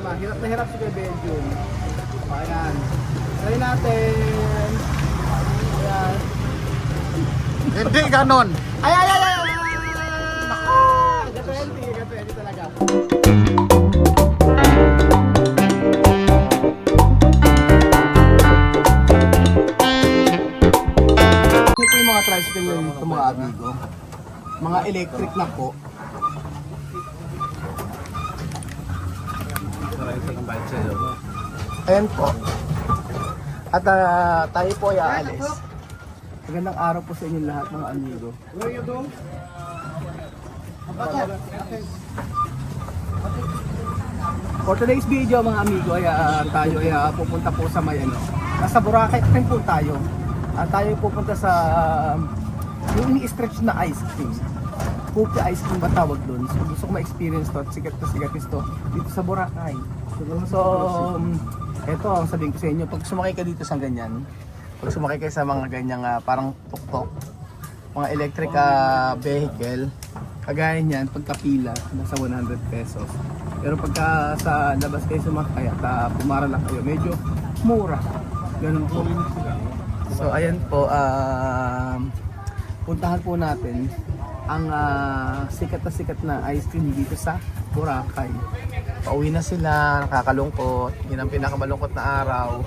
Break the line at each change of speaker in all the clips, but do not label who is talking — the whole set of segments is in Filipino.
problema. Hirap na hirap si Kuya Benjo. Ayan. Try natin. Ayan.
Hindi ganon.
Ay, ay, ay, ay! Naku! Depende talaga. Ito yung mga tricycle na dito mga amigo. Mga electric na po. Ayan po. At tayo po ay aalis. Magandang araw po sa inyo lahat mga amigo. Where you go? For today's video mga amigo ay tayo ay pupunta po sa may ano. Nasa Boracay rin po tayo. At tayo pupunta sa yung ini-stretch na ice cream. Cookie ice cream ba tawag doon? So gusto ko ma-experience to at sikat to dito sa Boracay. So eto ang sabihin ko sa inyo, pag sumakay ka dito sa ganyan, pag sumakay kayo sa mga ganyang parang tuk-tuk, mga electric vehicle, kagaya niyan, pagkapila, nasa 100 pesos. Pero pagka sa labas kayo sumakay at pumara lang kayo, medyo mura. Ganun po. So ayan po, puntahan po natin ang sikat na ice cream dito sa Boracay. Pauwi na sila, nakakalungkot. Yun ang pinakamalungkot na araw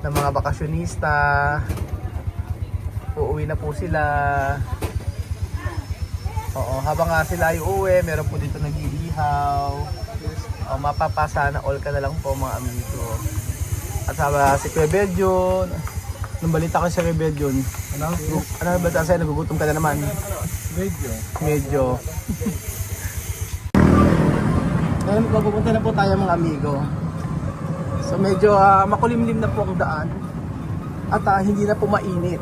ng mga bakasyonista. Uuwi na po sila. Oo, habang sila ay uuwi, meron po dito nag-iihaw. Mapapasa na all ka na lang po mga amigo. At sabi si Kuya Beljon, nung balita ko si Kuya Beljon, ano ba sa'yo, nagugutom ka na naman? Medyo. Ngayon pupunta na po tayo mga amigo. So medyo makulimlim na po ang daan. At hindi na po mainit.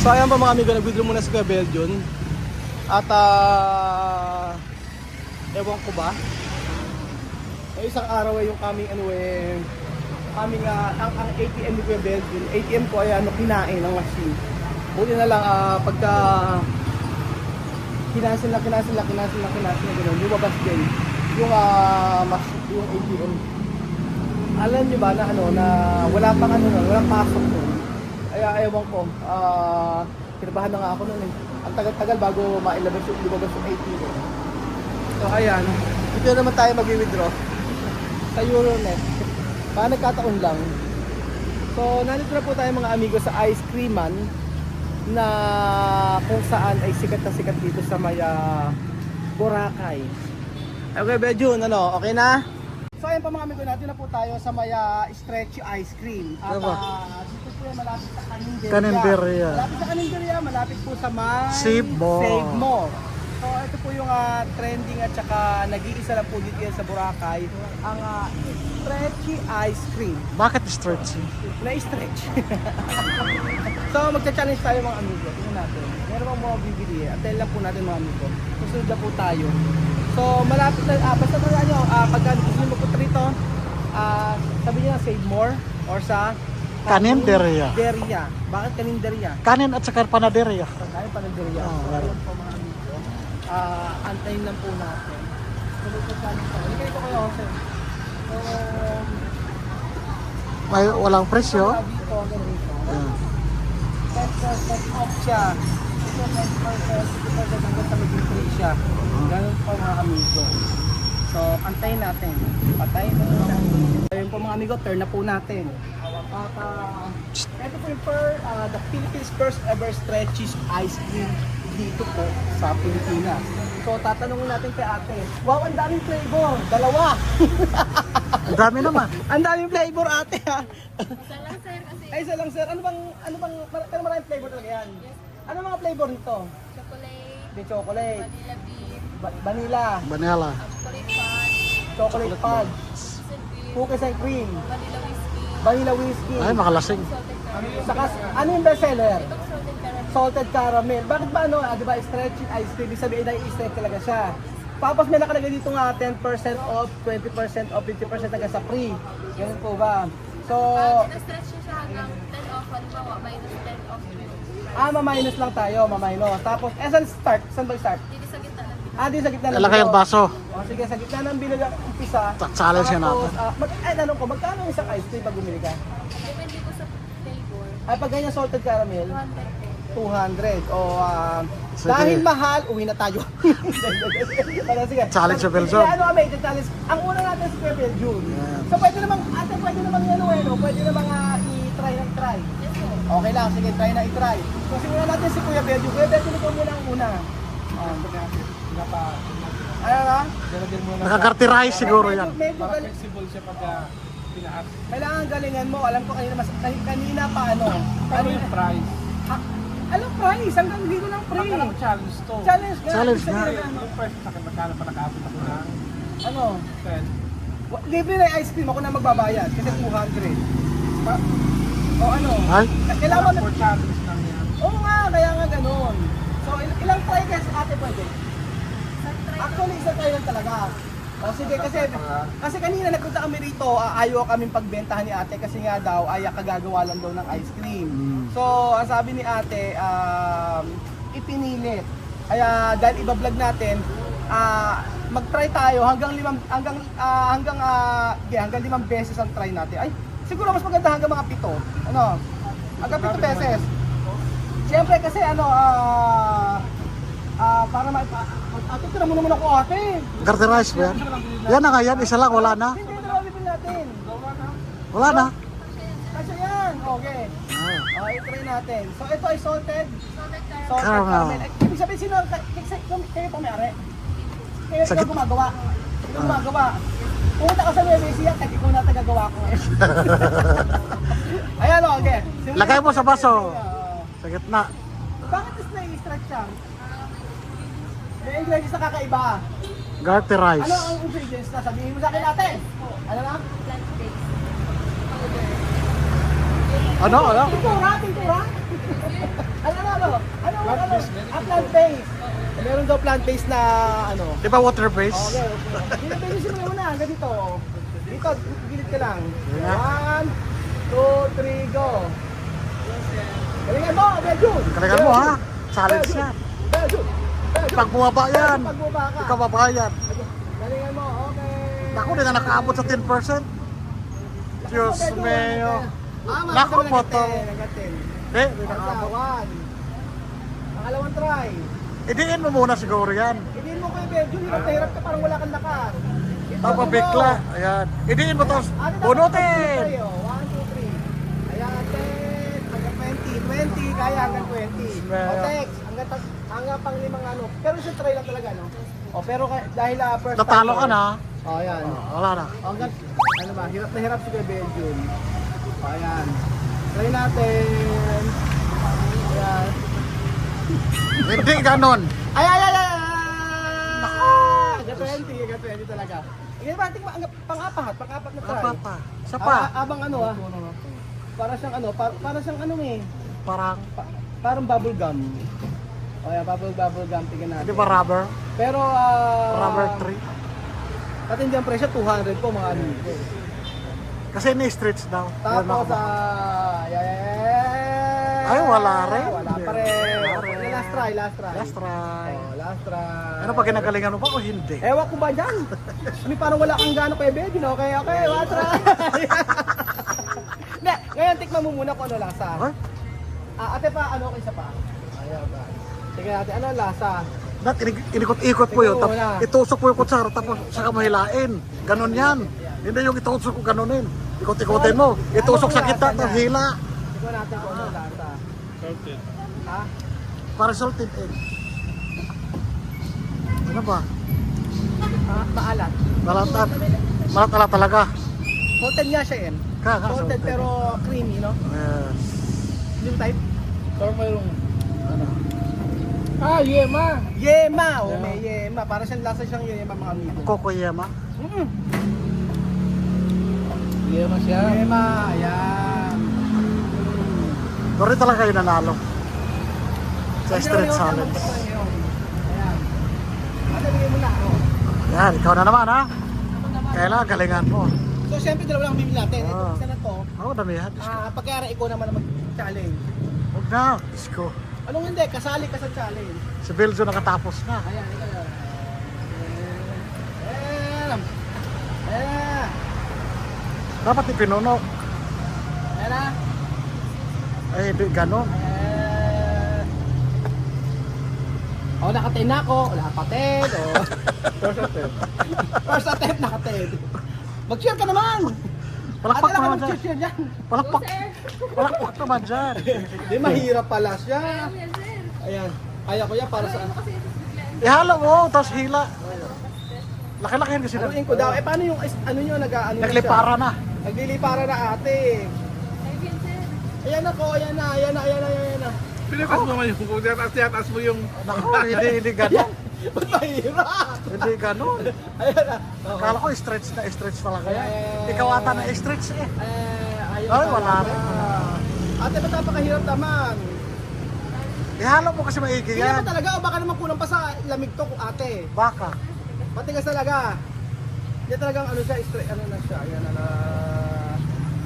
So ayan po mga amigo, nag-withdraw muna si Kuya Beljon. At ewan ko ba, ay isang araw ay yung aming ang ATM ni Kuya Beljon. ATM ko ay kinain ng machine. Buti na lang pagka kinasin na gano'n, lumabas din yung ATM. Alam niyo ba na na wala pang walang pasok nun. Kaya ewan ko, kinabahan na nga ako nun eh. Ang tagal-tagal bago lumabas yung ATM. So ayan, dito naman tayo mag-withdraw sa Euronet. Baka nagkataon lang. So nandito na po tayo mga amigo sa Ice Creaman na kung saan ay sikat na sikat dito sa may Boracay. Okay, Beljon, okay na? So ayun pa mga amigo, natin na po tayo sa may stretchy ice cream. At dito po yung malapit sa Caninderia. Malapit sa Caninderia, malapit po sa may
Save More.
So ito po yung trending at saka nag-iisa lang po dito yan sa Boracay, ang stretchy ice cream.
Bakit stretchy?
Na-stretch. So magcha-challenge tayo mga amigo. Tingnan natin. Meron bang mga bibili? Antayin lang po natin mga amigo. Susunod na po tayo. So malapit na, basta na nyo, pagka gusto nyo magpunta rito, sabi nyo na Save More or sa
Caninderia.
Bakit Caninderia?
Kanin at saka panaderia.
Pagkain Panaderia.
Oh,
So ayun po mga amigo. Antayin lang po natin. Susunod na challenge tayo. Hindi kayo kayo, Jose. So,
May walang presyo.
dito, ganito. 10% off siya. Ito 10% hanggang sa maging free siya. Ganun po mga amigo. So, antayin natin. Patayin na mga amigo. Ayun po mga amigo, turn na po natin. At ito po yung the Philippines first ever stretchy ice cream dito po sa Pilipinas. So, tatanungin natin kay ate. Wow, ang daming flavor. Dalawa.
Ang dami naman.
Ang daming flavor ate ha.
Isa lang sir kasi
Ay, isa lang sir. Ano bang, pero maraming flavor talaga yan. Ano mga flavor nito?
chocolate,
The chocolate,
vanilla bean,
vanilla,
Vanilla.
chocolate fudge,
chocolate fudge,
cookies and cream,
cookies and cream,
vanilla whiskey,
vanilla whiskey.
Ay, makalasing.
salted caramel.
Saka, ano yung bestseller?
Itong salted caramel.
Salted caramel. Bakit ba di ba stretching ice cream? Ibig sabihin na i-stretch talaga siya. Tapos may nakalagay dito nga 10% off, 20% off, 50% hanggang sa free. Ganun po ba? So,
Na-stretch siya hanggang 10 off, halimbawa minus 10 off
Ma-minus lang tayo, ma-minus. Tapos, saan start? Saan ba start?
Dito sa gitna lang.
Di sa gitna ng
Ilagay ang
bilog.
baso.
O, sige, sa gitna ng bilog ang umpisa.
Challenge yan
Tapos,
natin.
tanong ko, magkano isang ice cream pag bumili ka?
Depende po sa flavor.
Ay, pag ganyan salted caramel,
200 po.
200. O,
Sige.
dahil mahal, uwi na tayo. Pero sige.
Challenge sa Belgium.
Sige, ano kami, challenge. Ang una natin sa Kuya Belgium.
Yan.
So, pwede namang, ate, pwede namang pwede namang i-try ng try.
Yes po.
Okay lang, sige, try na i-try. So, simulan natin si Kuya Belgium. Kuya Belgium, ikaw muna ang una. Ano na?
Nakakartirize siguro yan.
Medyo
Flexible siya pag pinaas.
kailangan galingan mo. Alam ko kanina pa ano.
Ano yung price?
Alam price, hanggang dito lang
Ang
free.
challenge to.
Challenge nga.
Challenge
Sabihin
nga.
na, ano.
Yung price sa akin, magkano pa nakaabot ako ng
Ano?
10.
Libre na yung ice cream, ako na magbabayad. Kasi 200. O ano?
Ay,
Kailangan mo na...
For challenge lang yan.
Oo nga, kaya nga ganun. So, ilang try kasi ate pwede?
Sa try
Actually, isa try lang talaga. O sige, kasi kanina nagpunta kami rito, ayaw kaming pagbentahan ni ate kasi nga daw ay kagagawa lang daw ng ice cream. So, ang sabi ni ate, ipinilit. Kaya dahil iba-vlog natin, mag-try tayo hanggang 5 beses ang try natin. Ay, siguro mas maganda hanggang mga 7. Ano? Hanggang 7 beses. Siyempre kasi ano, para ate, tira mo naman ako ate.
kartirize ba yan? Yan na nga yan, isa lang, wala na.
Hindi, tira bibili natin.
Wala na.
Kasi yan, okay. Okay, try natin. So ito ay salted.
salted caramel.
Salted
Caramel.
caramel. Ibig sabihin, kayo pumiyari? Kayo
Sa git-
gumagawa? Sino gumagawa? Pumunta ka sa Nueva Ecija, kahit ikaw na tagagawa ko. Ayan o, okay. Simulan
Lagay mo sa baso.
natin.
Sa gitna.
Bakit is na-stretch siya? May ingredients na kakaiba.
Kartirize.
Ano ang ingredients na? Sabihin mo sa akin natin. Ano na?
Plant-based.
Ano?
Tintura. Ano? Plant-based. Meron daw plant-based na ano.
Di ba water-based?
Okay. Binibisin mo muna hanggang dito. Dito, gilid ka lang.
Yeah.
1, 2, 3, go. Galingan mo, Belgium.
Galingan mo ha. Challenge yan.
Belgium.
Pag bumaba yan,
Pag bumaba ka.
ikaw babayad.
Galingan mo, okay.
Ako, di na nakaabot sa 10%. Diyos meo. Naku,
Naku,
motor. Eh, di
Nakaabot.
nakaabot.
Pangalawang try.
Idiin mo muna siguro yan.
Hindi mo kayo Belgium, hirap na hirap ka, parang wala kang lakas.
Tapos bigla. Ayan. Idiin mo tapos bunutin.
1, 2, 3. Ayan, 10, hanggang 20, kaya hanggang 20. O, text, hanggang pang 5 ano. Pero siya try lang talaga, no? O, pero dahil first time.
Natalo ka na.
O, ayan.
Wala na.
O, hanggang, ano ba, hirap na hirap si Kuya Belgium. O, ayan. Try natin. Ayan.
Hindi ganon.
Ay! Hanggang 20 talaga. Hindi ba, pang-apat na try.
Apa pa? Isa pa.
Abang ano para siyang ano, para siyang ano
Parang,
parang bubble gum. O yan, bubble gum, tingnan natin.
di ba rubber?
Pero,
Rubber tree.
at hindi ang presyo, 200 po mga amigo.
Kasi ni-stretch daw. Yan
Tapos,
ako.
yeah.
Ay, wala rin.
Wala pa rin.
Wala rin.
Last try.
Last try.
Oh, last try.
Ano pa ginagalingan mo ba o hindi?
Ewan ko ba dyan? Hindi, parang wala kang gano'n kay baby, no? Okay, one try. Hindi, ngayon tikman mo muna kung ano lasa.
Huh?
Ate pa, ano okay isa pa? Ayaw ba? Sige natin, ano ang lasa?
Inikot-ikot po yun.
Tingnan mo na.
Itusok po yung kutsara tapos saka mahilain. Ganon yan. Hindi yung itusok ko ganonin. Ikot-ikotin mo. Itusok sa gitna tapos hila.
Tingnan natin kung ano ang lasa.
Salted.
Ha?
Para salted egg. Ano ba?
Maalat.
Malatat. Malat talaga.
Salted nga siya yan. Salted pero creamy, no?
Yes.
Yung type?
Pero mayroong...
Ano?
Yema!
Yema! Oh, may yema. Para siyang lasa siyang yema mga amigo.
Kokoyema.
Yema siya.
Yema, ayan.
Pero talaga kayo nanalo. Sa street challenge.
Ayan. Ano bigay mo na? Oh.
Yan, ikaw na naman ha. Kailangan galingan mo.
So, siyempre, dalawa lang bibili natin. Ito,
Ah.
isa na to.
Ako dami yan.
Pagkara ikaw naman na mag-challenge.
na. Diyos ko.
Anong hindi? Kasali ka sa challenge.
Si Belzo nakatapos na.
Ayan, ikaw yan. Ayan. Ayan.
Dapat ipinuno.
Ayan na.
Eh, di ganon.
Ayan. O, nakatin na ako. Wala pa, Ted. O. First attempt, nakatin. Mag-share ka naman.
Palakpak
Ate lang ka
naman dyan.
mag-share dyan.
Palakpak.
Sir.
Palakpak naman dyan.
Di, mahirap pala siya.
Ayan, sir.
Ayan. Kaya ko yan para sa...
Ano kasi biglaan.
Ihalo mo, tapos hila. Laki-lakihan kasi
Haluin ko daw. Eh, paano yung... Ano nyo, nag-ano na
naglipara na.
siya? Naglilipara na ate.
Ayan, sir.
Ayan ako, ayan na, ayan na, ayan na, ayan na.
Pilipas mo naman yung kung taas mo yung...
Naku, hindi ganon.
Ba't mahirap?
Hindi ganon.
Ayan na.
Akala ko stretch talaga yan.
Eh.
Ikaw ata na stretch eh.
Ayaw
Ay,
talaga.
wala rin.
Ate, ba't napakahirap naman?
Ihalo mo kasi maigi
Hindi naman
yan.
talaga, o baka naman kulang pa sa lamig to, ate.
Baka.
Matigas talaga. Hindi talagang ano siya, straight, ano na siya. Ayan na na.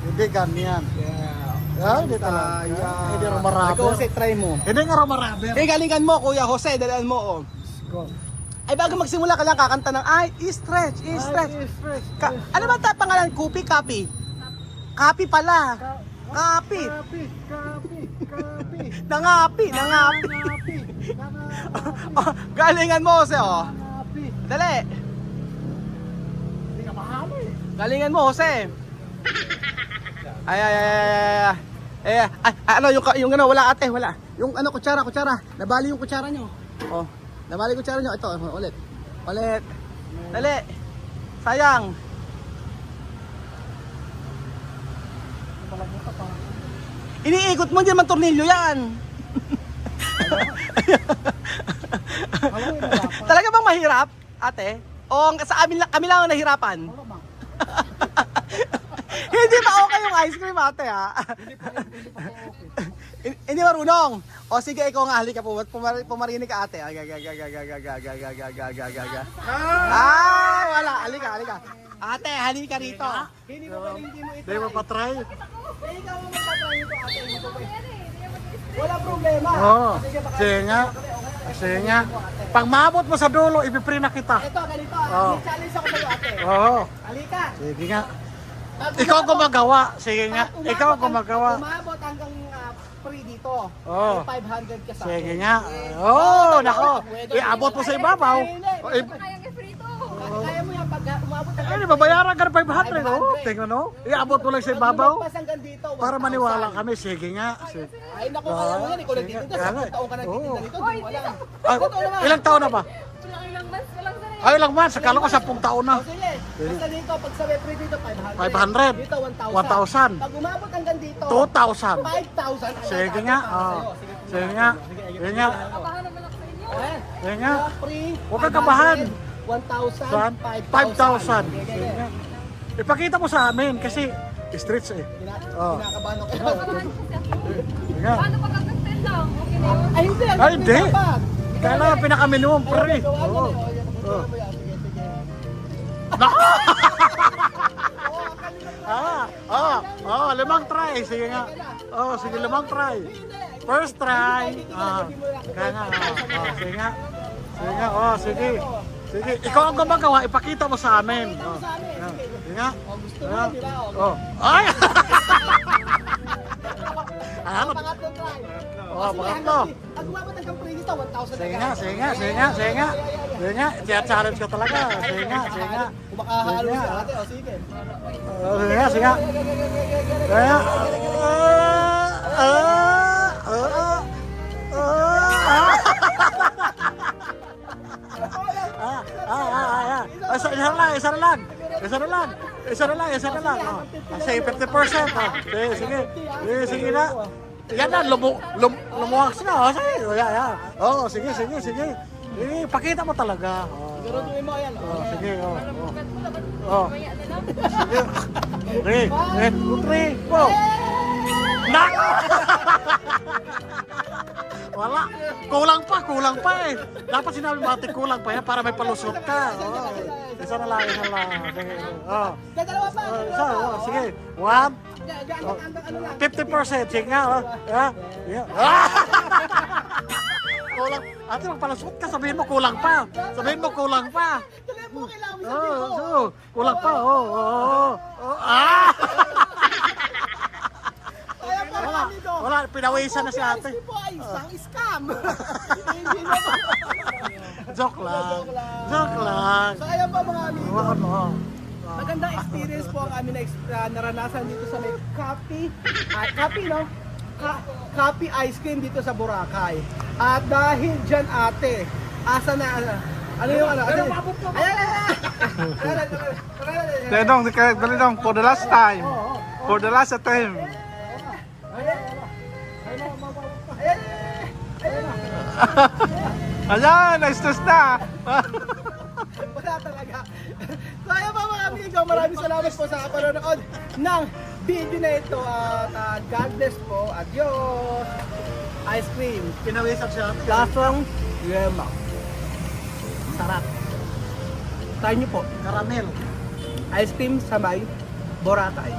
Hindi ganyan.
Yeah.
Ay, hindi talaga. Hindi rumarabber.
Ikaw kasi try mo.
Hindi nga rumarabber.
Eh, galingan mo, Kuya Jose, dalaan mo, oh. Ay, bago magsimula ka lang kakanta ng, ay, i-stretch, i-stretch. Ano ba ta pangalan? Kupi, Kapi? Kapi pala. Kapi. Nangapi, nangapi. Oh, galingan mo, Jose, oh. Dali.
Hindi ka mahalo eh.
Galingan mo, Jose. Ay. Ano, yung ano, wala ate, wala. Yung ano, kutsara. Nabali yung kutsara nyo. Oh, nabali yung kutsara nyo. Ito, ulit. Dali. Sayang. Iniikot mo, hindi naman tornilyo yan. Talaga bang mahirap, ate? O sa amin lang, kami lang ang nahirapan? Hindi ba okay yung ice cream, ate, ha? Hindi marunong. O sige, ikaw nga, halika po. Pumarinig ka, ate. Ay, wala. Halika. Ate, halika rito. Hindi mo ito.
Hindi mo pa-try.
Ikaw mo magtatry ito, ate. Hindi ko pa- Wala problema.
Oo.
Sige, baka-
Sige nga. Sige nga. Pag maabot mo sa dulo, ipipre na kita.
Ito, ganito.
Oo.
May challenge ako sa'yo, ate.
Oo.
Halika.
Sige nga.
Pag
Ikaw
umabot-
gumagawa. Sige nga.
pag
Ikaw
umabot
gumagawa.
Umabot hanggang free dito.
Oo.
May 500 ka sa akin.
Sige nga. Oo, nako. Iabot mo sa ibabaw. O,
Kayang i-free to.
Kaya mo yan pag umabot hanggang
Ay, babayaran ka ng 500. Oh, tingnan mo. Iabot mo lang sa ibabaw.
Pag lumagpas hanggang dito,
Para
1,000.
maniwala kami. Sige nga. Sige.
Ay, naku, kaya mo yan. Ikaw nagtitinda.
Kaya nga.
10 taong ka nagtitinda
Oo.
dito. Di mo alam.
Ay,
Totoo naman.
ilang taon na ba?
Ilang months ko lang, sir.
Ay, ilang months. Akala ko 10 taon na.
O, sige. Basta dito, pag sa free dito, 500.
500.
Dito, 1,000.
1,000.
Pag umabot hanggang dito,
2,000.
5,000.
Sige nga. Oh. Sige nga. Sige nga.
Kabahan naman ako sa inyo.
Ayan.
Sige nga.
Free.
Huwag kang kabahan.
1,000.
Saan? 5,000. Sige nga. Ipakita mo sa amin kasi streets eh. Oh.
Kinakabahan ako.
Kabahan ko kasi ako.
Sige nga.
Paano pag hanggang 10 lang? Okay na yun.
Ay, hindi.
Ay, hindi.
dapat.
Kailangan pinaka-minimum pre.
Oo.
Oo.
Oh.
Limang try. Sige nga. Sige, limang try. First try. Kaya nga. Sige nga. Sige nga. Sige. Sige. Ikaw ang gumagawa, ipakita mo sa amin. Sige nga.
Gusto mo, di ba?
Ay! Ano?
Pangatlong try.
Pangatlo.
Pag umabot hanggang free dito, 1,000.
Sige nga. Sige nga. Challenge ka talaga. Sige nga.
Kung makahalo si ate, o sige.
Sige nga. Kaya, Isa na lang. Oh. Say 50%. Oh. Sige na. Yan na, lumuwaks na. Oh, sige. Yan. Oh, sige. Pakita mo talaga.
Garuduin mo yan.
Sige.
Ba't mo naman?
Oh.
Maya na lang.
Sige. 3, 4. Nak! Wala. Kulang pa eh. Dapat sinabi mo ate, kulang pa yan para may palusot ka. Oh. Isa na lang. Sige. Oh.
Dalawa pa.
Sige. 1,
Ano lang.
50%. Sige nga. Oh. Yeah. Ah! Kulang. Ate, magpalusot ka. Sabihin mo kulang pa.
Tuloy po, kailangan mo sabihin mo.
Kulang pa. Ah!
Kaya pa mga amigo.
Wala, pinawisan na si ate.
Hindi po ay isang scam. Hindi na po.
Joke lang.
So ayan pa mga amigo.
Ano?
Magandang experience po ang amin na naranasan dito sa may Coffee ice cream dito sa Boracay. At dahil dyan ate, asa na, ano yung ano?
Dali dong, for the last time. For the last attempt. Ayan, na-stress na.
Wala talaga. So ayan pa mga amigo, maraming salamat po sa panonood ng video na ito. At God bless po. Adios. Ice cream.
Pinawisan siya ate.
Lasang lemon. Sarap. Try nyo po.
Caramel.
Ice cream sa may Boracay.